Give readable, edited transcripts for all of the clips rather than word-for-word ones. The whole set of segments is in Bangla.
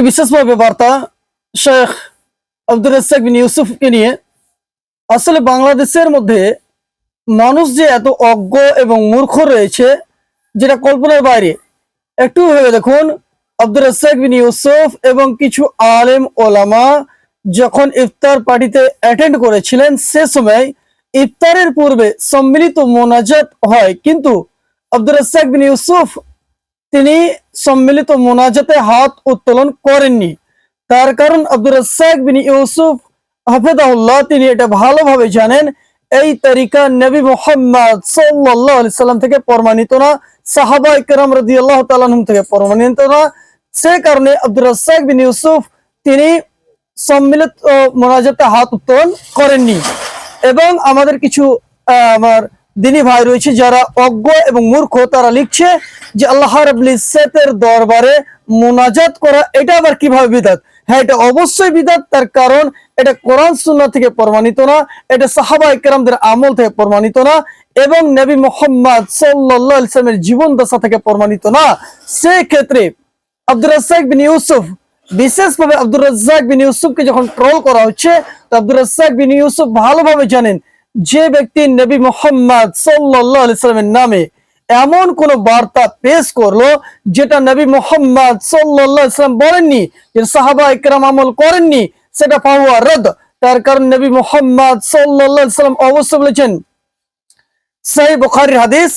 বিশেষভাবে বার্তা শেখ আব্দুর রাজ্জাক বিন ইউসুফকে নিয়ে। আসলে বাংলাদেশের মধ্যে মানুষ যে এত অজ্ঞ এবং মূর্খ রয়েছে যেটা কল্পনার বাইরে। একটু ভেবে দেখুন, আব্দুর রাজ্জাক বিন ইউসুফ এবং কিছু আলেম ওলামা যখন ইফতার পার্টিতে অ্যাটেন্ড করেছিলেন সে সময় ইফতারের পূর্বে সম্মিলিত মোনাজাত হয়, কিন্তু আব্দুর রাজ্জাক বিন ইউসুফ তিনি সম্মিলিত মোনাজাতে হাত উত্তোলন করেননি। তার কারণ আব্দুর রাজ্জাক বিন ইউসুফ হাফেজাহুল্লাহ তিনি এটা ভালোভাবে জানেন এই তরিকা নবী মুহাম্মদ সাল্লাল্লাহু আলাইহি সাল্লাম থেকে প্রমাণিত না, সাহাবায়ে কেরাম রাদিয়াল্লাহু তাআলা আনহুম থেকে প্রমাণিত না। সে কারণে আব্দুর রাজ্জাক বিন ইউসুফ তিনি সম্মিলিত মোনাজাতে হাত উত্তোলন করেননি। এবং আমাদের কিছু আমার দিনী ভাই রয়েছে যারা অজ্ঞ এবং মূর্খ, তারা লিখছে যে আল্লাহ রাব্বুল ইজ্জতের দরবারে মোনাজাত করা এটা আবার কিভাবে বিদআত। হ্যাঁ, এটা অবশ্যই বিদআত, তার কারণ এটা কোরআন সুন্নাহ থেকে প্রমাণিত না, এটা সাহাবায়ে কেরামদের আমল থেকে প্রমাণিত না, এবং নবী মুহাম্মদ সাল্লাল্লাহু আলাইহি ওয়াসাল্লামের জীবন দশা থেকে প্রমাণিত না। সেই ক্ষেত্রে আব্দুর রাজ্জাক বিন ইউসুফ, বিশেষভাবে আব্দুর রাজ্জাক বিন ইউসুফকে যখন ট্রোল করা হচ্ছে, তো আব্দুর রাজ্জাক বিন ইউসুফ ভালোভাবে জানেন যে ব্যক্তি নবী মুহাম্মদ সাল্লাল্লাহু আলাইহি ওয়াসাল্লামের নামে এমন কোন বার্তা পেশ করলো যেটা নবী মুহাম্মদ সাল্লাল্লাহু আলাইহি ওয়াসাল্লাম বলেননি, যে সাহাবায়ে কেরাম আমল করেননি, সেটা ফাহুয়া রাদ। তার কারণ নবী মুহাম্মদ সাল্লাল্লাহু আলাইহি ওয়াসাল্লাম অবশ্যই বলেছেন, সহিহ বুখারীর হাদিস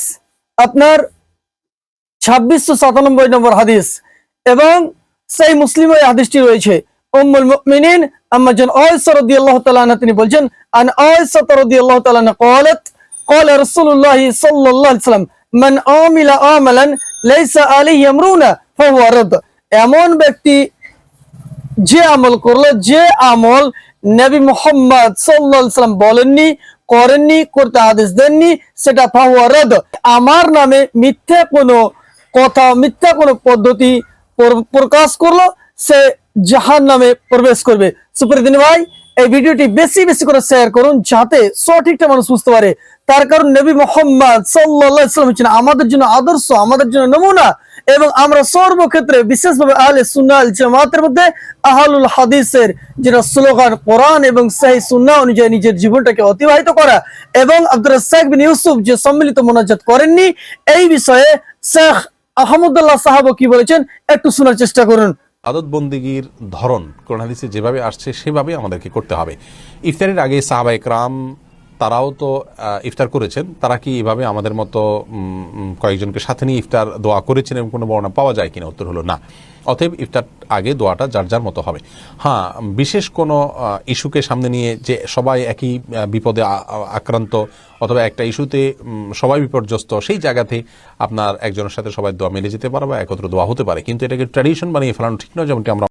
আপনার 2697 নম্বর হাদিস, এবং সহিহ মুসলিমে এই হাদিসটি রয়েছে। উম্মুল মুমিনিন আম্মা জান আয়েশা রাদিয়াল্লাহু তাআলা আনহা তিনি বলেন, আন আয়েশা রাদিয়াল্লাহু তাআলা আনহা قالت قال رسول الله صلى الله عليه وسلم من عمل عملا ليس عليه امرنا فهو رد। এমন ব্যক্তি যে আমল করলো, যে আমল নবী মুহাম্মদ সাল্লাল্লাহু আলাইহি ওয়াসাল্লাম বলেননি, করেননি, করতে আদেশ দেননি, সেটা ফাহুয়া রাদ। আমার নামে মিথ্যা কোনো কথা, মিথ্যা কোনো পদ্ধতি প্রকাশ করলো, সে জাহান্নামে প্রবেশ করবে। সুপ্রিয় ভাই, এই ভিডিওটি বেশি বেশি করে শেয়ার করুন যাতে সঠিকটা মানুষ বুঝতে পারে। তার কারণ নবী মুহাম্মদ সাল্লাল্লাহু আলাইহি ওয়াসাল্লাম হচ্ছেন আমাদের জন্য আদর্শ, আমাদের জন্য নমুনা, এবং আমরা সর্বক্ষেত্রে বিশেষভাবে আহলে সুন্নাহ ওয়াল জামাতের মধ্যে আহলুল হাদিসের যেটা স্লোগান কোরআন এবং সহিহ সুন্নাহ অনুযায়ী নিজের জীবনটাকে অতিবাহিত করা। এবং আব্দুর রাজ্জাক বিন ইউসুফ যে সম্মিলিত মোনাজাত করেননি, এই বিষয়ে শেখ আহমদুল্লাহ সাহাব কি বলেছেন একটু শোনার চেষ্টা করুন। আদত বন্দিগির ধরন কোরআন হাদিসে যেভাবে আসছে সেভাবে আমাদেরকে করতে হবে। ইফতারের আগে সাহাবায়ে কেরাম তারাও তো ইফতার করেছেন, তারা কি এভাবে আমাদের মতো কয়েকজনকে সাথে নিয়ে ইফতার দোয়া করেছেন এবং কোনো বর্ণনা পাওয়া যায় কিনা? উত্তর হলো না। অতএব ইফতার আগে দোয়াটা যার যার মতো হবে। হ্যাঁ, বিশেষ কোনো ইস্যুকে সামনে নিয়ে যে সবাই একই বিপদে আক্রান্ত অথবা একটা ইস্যুতে সবাই বিপর্যস্ত, সেই জায়গাতে আপনার একজনের সাথে সবাই দোয়া মিলে যেতে পারে বা একত্র দোয়া হতে পারে, কিন্তু এটাকে ট্র্যাডিশন বানিয়ে ফেলানো ঠিক নয়। যেমনটি আমরা